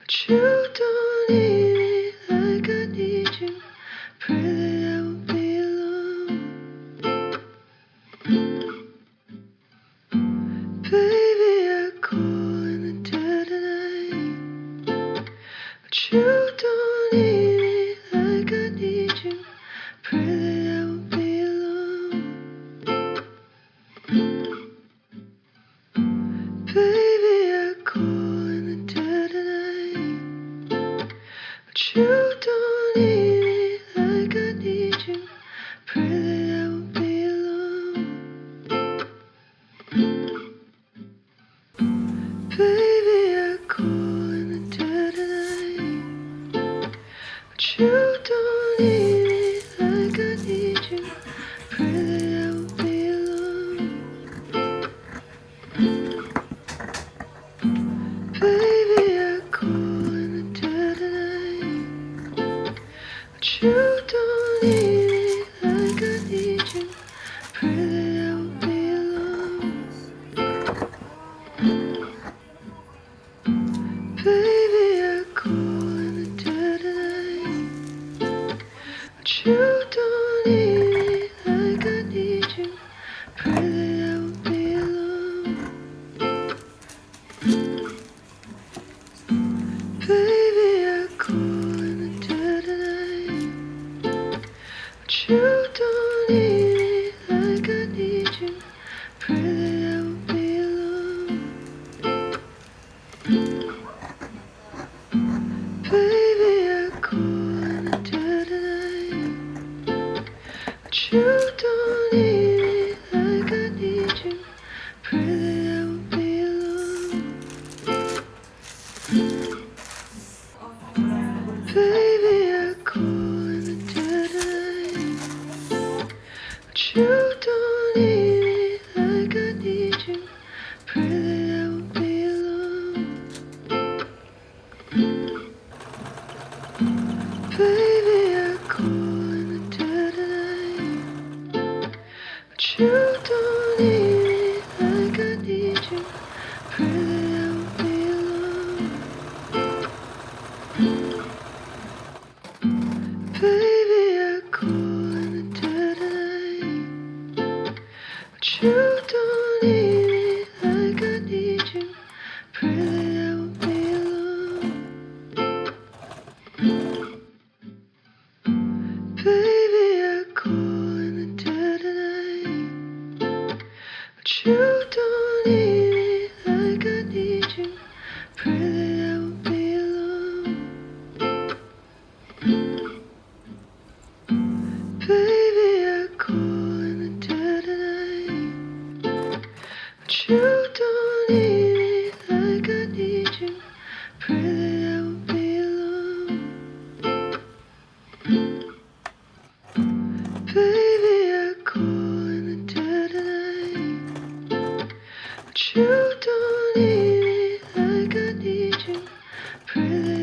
But you don't need me like I need you. Pray that I won't be alone. Baby, I call in the dead of night. But you don't need me like I need you. Pray that I won't be alone. Baby, I call in the dead of night. But you don't need me like I need you. Pray that I won't be alone. Baby, I call in the dead of night. But you don't need me like I need you. Pray that I won't be alone. Baby, I call in the dead of night. But you don't need me like I need you. Pray that I won't be alone. Baby, I call in the dead of night. But you don't need me like I need you. Pray that I won't be alone. Baby, I call in the dead of night. But you don't need me like I need you. Pray that I won't be alone. Baby, I call in the dead of night. But you don't need me like I need you. Pray that I won't be alone. Baby, I call in the dead of night. But you don't need me like I need you. Pray that I won't be alone. Baby, I call in the dead of night. But you don't need me like I need you. Pray that I won't be alone. Baby, I call in the dead of night. But you don't need me like I need you. Pray that I won't be alone. Baby, I call in the dead of night. But you don't need me like I need you. Pray that I won't be alone. Baby, I call in the dead of night. But you don't need me like I need you. Pray that I won't be alone. Baby, I call in the dead of night. But you don't need me like I need you. Pray that